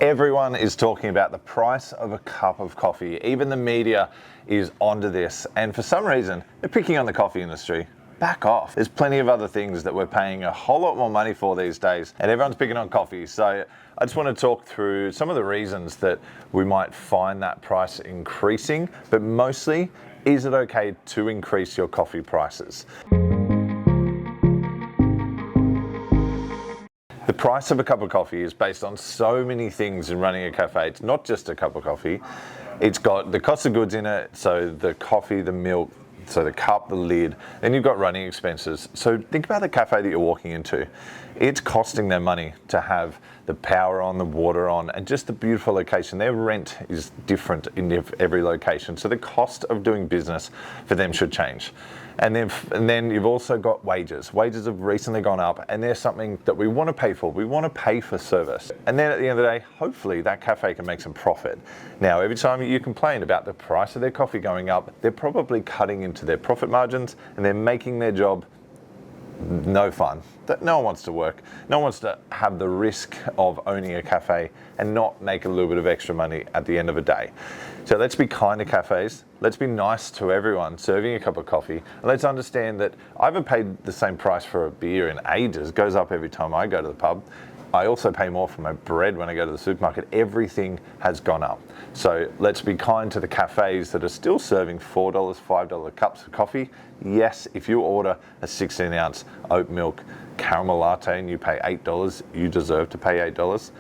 Everyone is talking about the price of a cup of coffee. Even the media is onto this. And for some reason, they're picking on the coffee industry. Back off. There's plenty of other things that we're paying a whole lot more money for these days, and everyone's picking on coffee. So I just want to talk through some of the reasons that we might find that price increasing, but mostly, is it okay to increase your coffee prices? The price of a cup of coffee is based on so many things in running a cafe. It's not just a cup of coffee. It's got the cost of goods in it, so the coffee, the milk, so the cup, the lid, then you've got running expenses. So think about the cafe that you're walking into. It's costing them money to have the power on, the water on, and just the beautiful location. Their rent is different in every location. So the cost of doing business for them should change. And then you've also got wages. Wages have recently gone up, and they're something that we want to pay for. We want to pay for service. And then at the end of the day, hopefully that cafe can make some profit. Now, every time you complain about the price of their coffee going up, they're probably cutting into their profit margins, and they're making their job no fun. No one wants to work. No one wants to have the risk of owning a cafe and not make a little bit of extra money at the end of a day. So let's be kind to cafes. Let's be nice to everyone serving a cup of coffee. And let's understand that I haven't paid the same price for a beer in ages. It goes up every time I go to the pub. I also pay more for my bread when I go to the supermarket. Everything has gone up. So let's be kind to the cafes that are still serving $4, $5 cups of coffee. Yes, if you order a 16-ounce oat milk caramel latte and you pay $8, you deserve to pay $8.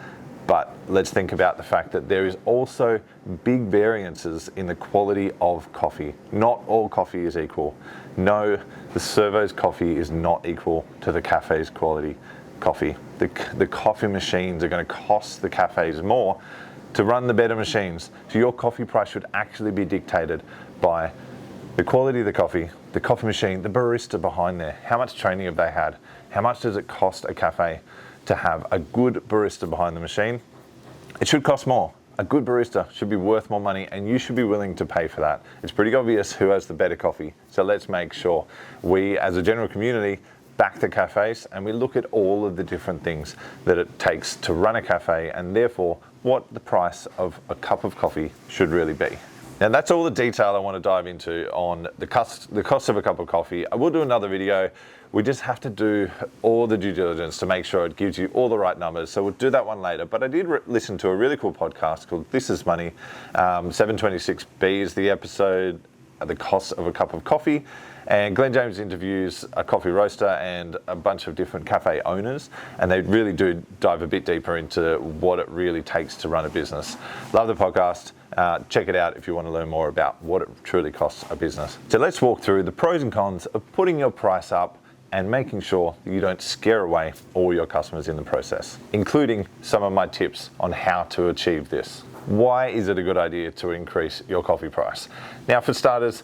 But let's think about the fact that there is also big variances in the quality of coffee. Not all coffee is equal. No, the servo's coffee is not equal to the cafe's quality coffee. The coffee machines are going to cost the cafes more to run the better machines. So your coffee price should actually be dictated by the quality of the coffee machine, the barista behind there. How much training have they had? How much does it cost a cafe to have a good barista behind the machine? It should cost more. A good barista should be worth more money, and you should be willing to pay for that. It's pretty obvious who has the better coffee. So let's make sure we, as a general community, back the cafes, and we look at all of the different things that it takes to run a cafe, and therefore what the price of a cup of coffee should really be. Now that's all the detail I want to dive into on the cost of a cup of coffee. I will do another video. We just have to do all the due diligence to make sure it gives you all the right numbers. So we'll do that one later. But I did listen to a really cool podcast called This Is Money. 726B is the episode, The Cost of a Cup of Coffee. And Glenn James interviews a coffee roaster and a bunch of different cafe owners, and they really do dive a bit deeper into what it really takes to run a business. Love the podcast. Check it out if you want to learn more about what it truly costs a business. So let's walk through the pros and cons of putting your price up and making sure that you don't scare away all your customers in the process, including some of my tips on how to achieve this. Why is it a good idea to increase your coffee price? Now, for starters,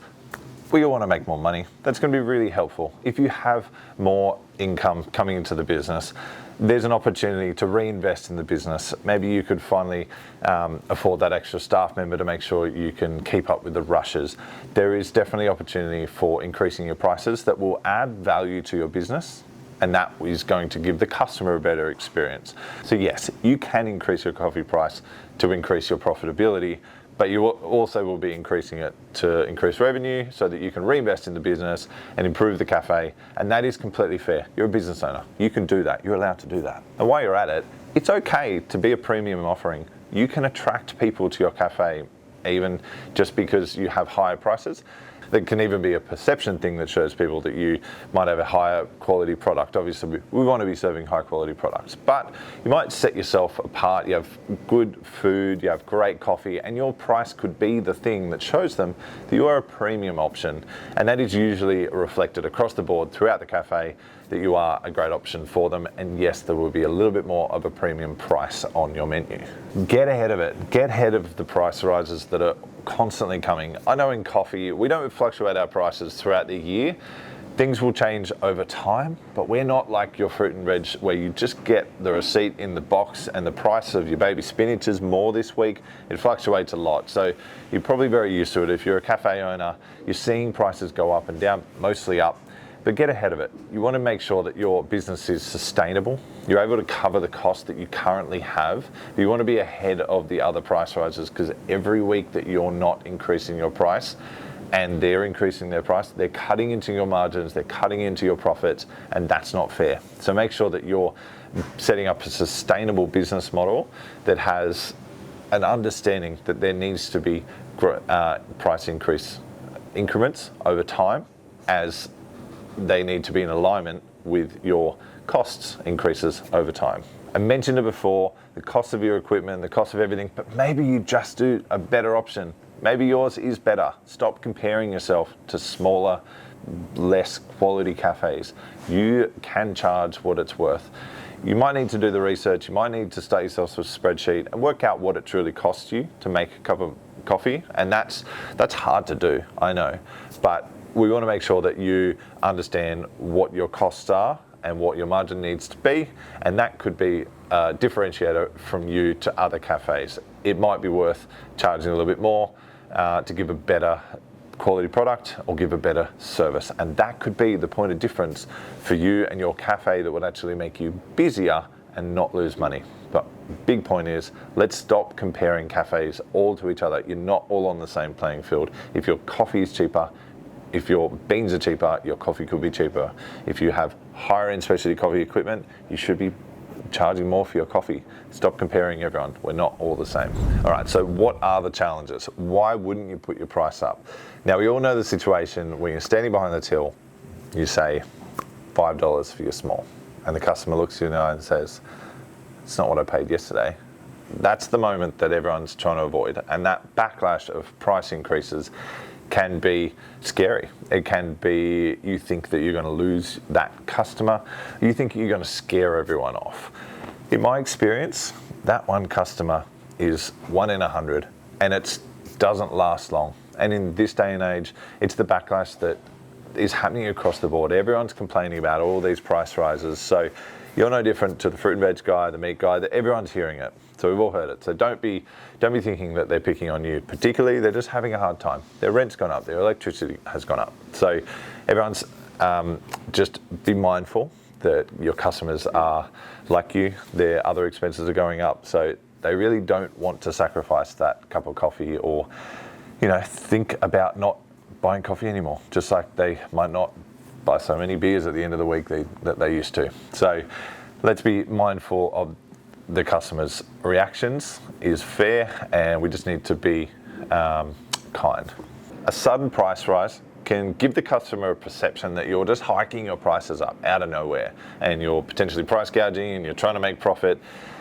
we all want to make more money. That's going to be really helpful. If you have more income coming into the business, there's an opportunity to reinvest in the business. Maybe you could finally afford that extra staff member to make sure you can keep up with the rushes. There is definitely opportunity for increasing your prices that will add value to your business, and that is going to give the customer a better experience. So yes, you can increase your coffee price to increase your profitability, but you also will be increasing it to increase revenue so that you can reinvest in the business and improve the cafe. And that is completely fair. You're a business owner. You can do that. You're allowed to do that. And while you're at it, it's okay to be a premium offering. You can attract people to your cafe even just because you have higher prices. There can even be a perception thing that shows people that you might have a higher quality product. Obviously, we want to be serving high quality products, but you might set yourself apart. You have good food, you have great coffee, and your price could be the thing that shows them that you are a premium option. And that is usually reflected across the board throughout the cafe that you are a great option for them. And yes, there will be a little bit more of a premium price on your menu. Get ahead of it. Get ahead of the price rises that are constantly coming. I know in coffee, we don't fluctuate our prices throughout the year. Things will change over time, but we're not like your fruit and veg where you just get the receipt in the box and the price of your baby spinach is more this week. It fluctuates a lot. So you're probably very used to it. If you're a cafe owner, you're seeing prices go up and down, mostly up. but get ahead of it. You want to make sure that your business is sustainable. You're able to cover the cost that you currently have. You want to be ahead of the other price rises, because every week that you're not increasing your price and they're increasing their price, they're cutting into your margins, they're cutting into your profits, and that's not fair. So make sure that you're setting up a sustainable business model that has an understanding that there needs to be price increase increments over time, as they need to be in alignment with your costs increases over time. I mentioned it before, the cost of your equipment, the cost of everything, but maybe you just do a better option. Maybe yours is better. Stop comparing yourself to smaller, less quality cafes. You can charge what it's worth. You might need to do the research, you might need to start yourself with a spreadsheet and work out what it truly costs you to make a cup of coffee, and that's hard to do, I know, but we want to make sure that you understand what your costs are and what your margin needs to be, and that could be a differentiator from you to other cafes. It might be worth charging a little bit more to give a better quality product or give a better service, and that could be the point of difference for you and your cafe that would actually make you busier and not lose money. But big point is, let's stop comparing cafes all to each other. You're not all on the same playing field. If your coffee is cheaper, if your beans are cheaper, your coffee could be cheaper. If you have higher end specialty coffee equipment, you should be charging more for your coffee. Stop comparing everyone. We're not all the same. All right, so what are the challenges? Why wouldn't you put your price up? Now, we all know the situation when you're standing behind the till, you say $5 for your small, and the customer looks you in the eye and says, it's not what I paid yesterday. That's the moment that everyone's trying to avoid, and that backlash of price increases can be scary. It can be, you think that you're going to lose that customer. You think you're going to scare everyone off. In my experience, that one customer is 1 in 100, and it doesn't last long. And in this day and age, it's the backlash that is happening across the board. Everyone's complaining about all these price rises. So you're no different to the fruit and veg guy, the meat guy, that everyone's hearing it. So we've all heard it. So don't be thinking that they're picking on you. Particularly, they're just having a hard time. Their rent's gone up, their electricity has gone up. So everyone's just be mindful that your customers are like you. Their other expenses are going up. So they really don't want to sacrifice that cup of coffee, or think about not buying coffee anymore. Just like they might not buy so many beers at the end of the week that they used to. So let's be mindful of the customer's reactions is fair, and we just need to be kind. A sudden price rise can give the customer a perception that you're just hiking your prices up out of nowhere, and you're potentially price gouging and you're trying to make profit,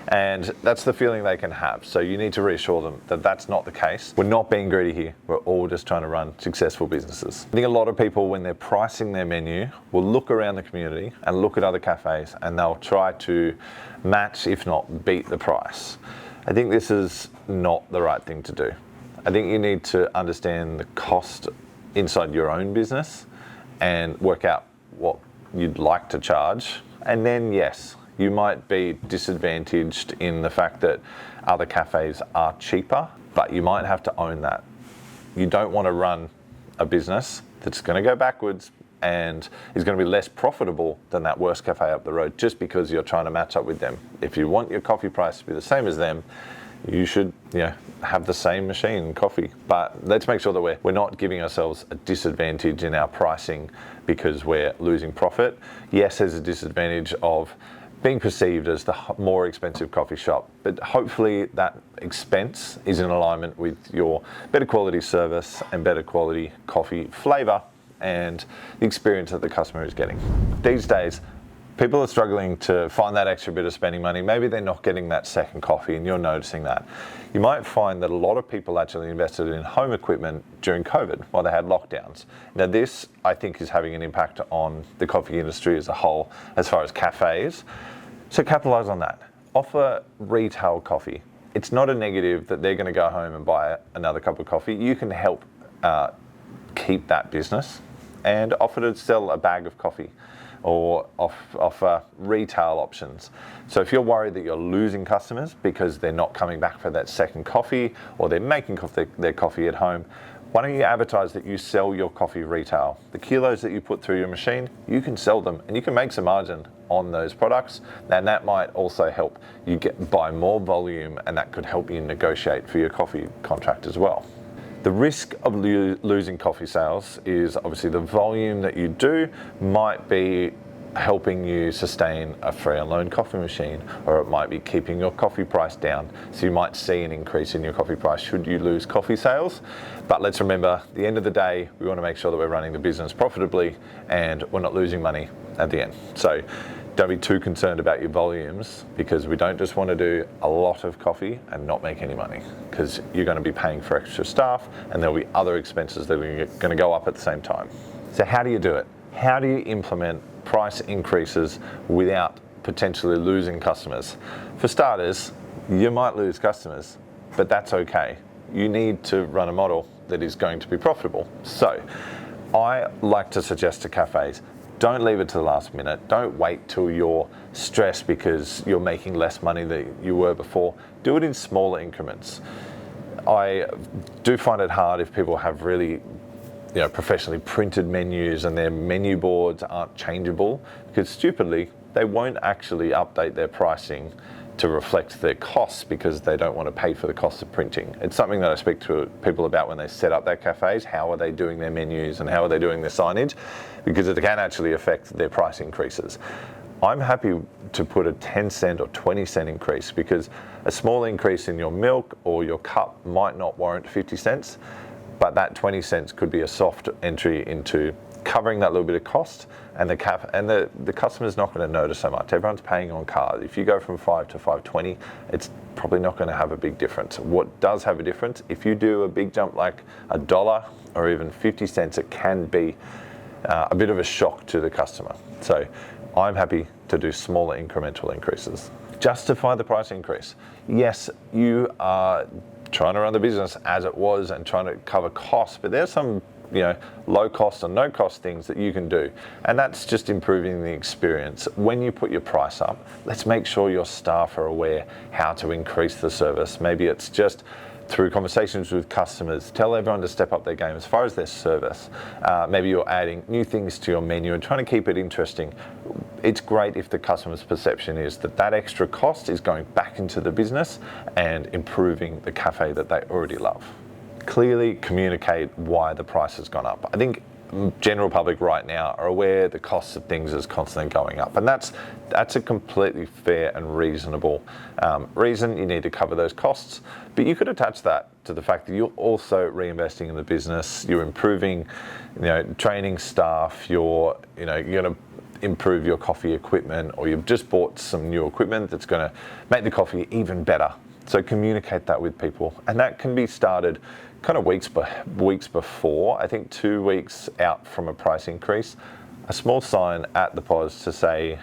and that's the feeling they can have. So you need to reassure them that that's not the case. We're not being greedy here. We're all just trying to run successful businesses. I think a lot of people, when they're pricing their menu, will look around the community and look at other cafes, and they'll try to match, if not beat, the price. I think this is not the right thing to do. I think you need to understand the cost inside your own business and work out what you'd like to charge. And then, yes, you might be disadvantaged in the fact that other cafes are cheaper, but you might have to own that. You don't want to run a business that's going to go backwards and is going to be less profitable than that worst cafe up the road just because you're trying to match up with them. If you want your coffee price to be the same as them, you should have the same machine coffee. But let's make sure that we're not giving ourselves a disadvantage in our pricing because we're losing profit. Yes, there's a disadvantage of being perceived as the more expensive coffee shop, but hopefully that expense is in alignment with your better quality service and better quality coffee flavor and the experience that the customer is getting. These days, people are struggling to find that extra bit of spending money. Maybe they're not getting that second coffee and you're noticing that. You might find that a lot of people actually invested in home equipment during COVID while they had lockdowns. Now this, I think, is having an impact on the coffee industry as a whole, as far as cafes. So capitalize on that. Offer retail coffee. It's not a negative that they're going to go home and buy another cup of coffee. You can help keep that business and offer to sell a bag of coffee or offer retail options. So if you're worried that you're losing customers because they're not coming back for that second coffee or they're making their coffee at home, Why don't you advertise that you sell your coffee retail? The kilos that you put through your machine, you can sell them and you can make some margin on those products, and that might also help you buy more volume, and that could help you negotiate for your coffee contract as well. The risk of losing coffee sales is obviously the volume that you do might be helping you sustain a free on loan coffee machine, or it might be keeping your coffee price down. So you might see an increase in your coffee price should you lose coffee sales. But let's remember, at the end of the day, we want to make sure that we're running the business profitably and we're not losing money at the end. So don't be too concerned about your volumes, because we don't just want to do a lot of coffee and not make any money, because you're going to be paying for extra staff and there'll be other expenses that are going to go up at the same time. So how do you do it? How do you implement price increases without potentially losing customers? For starters, you might lose customers, but that's okay. You need to run a model that is going to be profitable. So I like to suggest to cafes, don't leave it to the last minute. Don't wait till you're stressed because you're making less money than you were before. Do it in smaller increments. I do find it hard if people have really professionally printed menus and their menu boards aren't changeable, because stupidly they won't actually update their pricing to reflect their costs because they don't want to pay for the cost of printing. It's something that I speak to people about when they set up their cafes. How are they doing their menus and how are they doing their signage? Because it can actually affect their price increases. I'm happy to put a 10-cent or 20-cent increase, because a small increase in your milk or your cup might not warrant 50 cents. But that 20 cents could be a soft entry into covering that little bit of cost, and the customer's not going to notice so much. Everyone's paying on card. If you go from $5 to $5.20, it's probably not going to have a big difference. What does have a difference, if you do a big jump like $1 or even 50 cents, it can be a bit of a shock to the customer. So I'm happy to do smaller incremental increases. Justify the price increase. Yes, you are trying to run the business as it was and trying to cover costs, but there's some low cost or no cost things that you can do, and that's just improving the experience. When you put your price up, let's make sure your staff are aware how to increase the service. Maybe it's just through conversations with customers, tell everyone to step up their game as far as their service. Maybe you're adding new things to your menu and trying to keep it interesting. It's great if the customer's perception is that extra cost is going back into the business and improving the cafe that they already love. Clearly communicate why the price has gone up. I think general public right now are aware the costs of things is constantly going up, and that's a completely fair and reasonable reason. You need to cover those costs, but you could attach that to the fact that you're also reinvesting in the business. You're improving, training staff. You're going to improve your coffee equipment, or you've just bought some new equipment that's going to make the coffee even better. So communicate that with people, and that can be started kind of weeks before. I think 2 weeks out from a price increase, a small sign at the pause to say,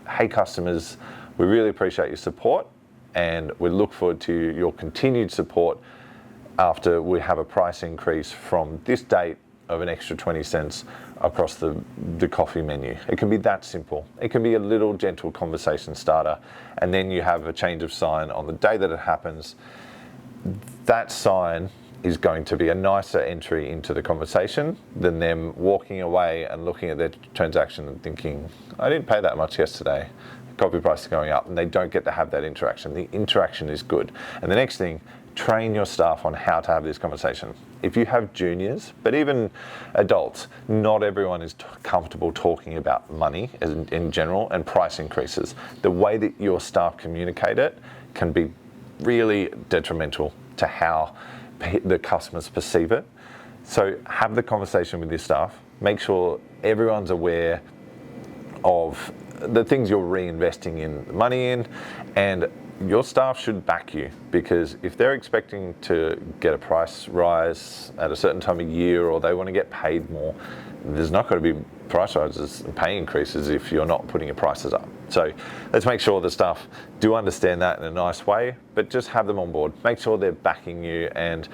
hey customers, we really appreciate your support and we look forward to your continued support after we have a price increase from this date of an extra 20 cents across the coffee menu. It can be that simple. It can be a little gentle conversation starter, and then you have a change of sign on the day that it happens. That sign is going to be a nicer entry into the conversation than them walking away and looking at their transaction and thinking, I didn't pay that much yesterday, coffee price is going up, and they don't get to have that interaction. The interaction is good. And the next thing, train your staff on how to have this conversation. If you have juniors, but even adults, not everyone is comfortable talking about money in general and price increases. The way that your staff communicate it can be really detrimental to how the customers perceive it. So have the conversation with your staff. Make sure everyone's aware of the things you're reinvesting in money in, and your staff should back you, because if they're expecting to get a price rise at a certain time of year, or they want to get paid more, there's not going to be price rises and pay increases if you're not putting your prices up. So let's make sure the staff do understand that in a nice way, but just have them on board. Make sure they're backing you and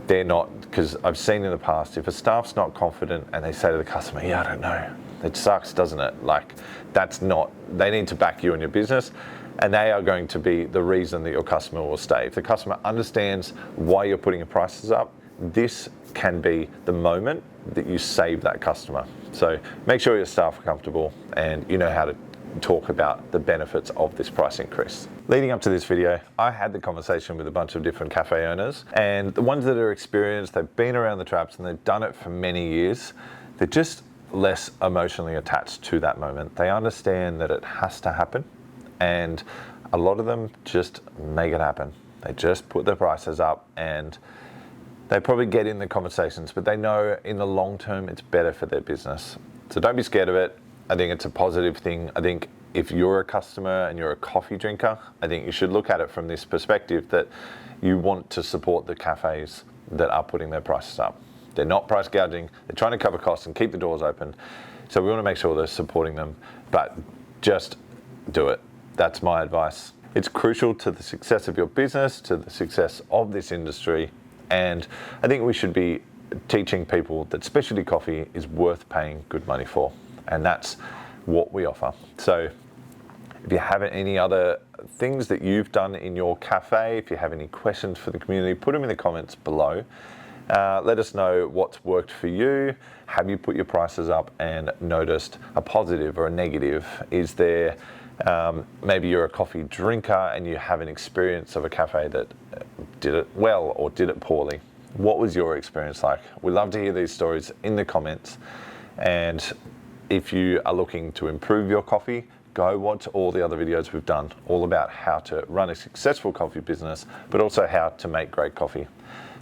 they're not, because I've seen in the past, if a staff's not confident and they say to the customer, yeah, I don't know, it sucks, doesn't it? Like, that's not, they need to back you in your business, and they are going to be the reason that your customer will stay. If the customer understands why you're putting your prices up, this can be the moment that you save that customer. So make sure your staff are comfortable and you know how to talk about the benefits of this price increase. Leading up to this video, I had the conversation with a bunch of different cafe owners, and the ones that are experienced, they've been around the traps and they've done it for many years, they're just less emotionally attached to that moment. They understand that it has to happen, and a lot of them just make it happen. They just put their prices up and they probably get in the conversations, but they know in the long term it's better for their business. So don't be scared of it. I think it's a positive thing. I think if you're a customer and you're a coffee drinker, I think you should look at it from this perspective that you want to support the cafes that are putting their prices up. They're not price gouging, they're trying to cover costs and keep the doors open. So we want to make sure they're supporting them, but just do it. That's my advice. It's crucial to the success of your business, to the success of this industry. And I think we should be teaching people that specialty coffee is worth paying good money for. And that's what we offer. So if you have any other things that you've done in your cafe, if you have any questions for the community, put them in the comments below. Let us know what's worked for you. Have you put your prices up and noticed a positive or a negative? Is there, maybe you're a coffee drinker and you have an experience of a cafe that did it well or did it poorly. What was your experience like? We'd love to hear these stories in the comments. And if you are looking to improve your coffee, go watch all the other videos we've done, all about how to run a successful coffee business, but also how to make great coffee.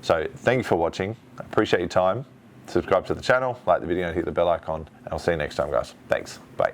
So thank you for watching. I appreciate your time. Subscribe to the channel, like the video and hit the bell icon. And I'll see you next time, guys. Thanks. Bye.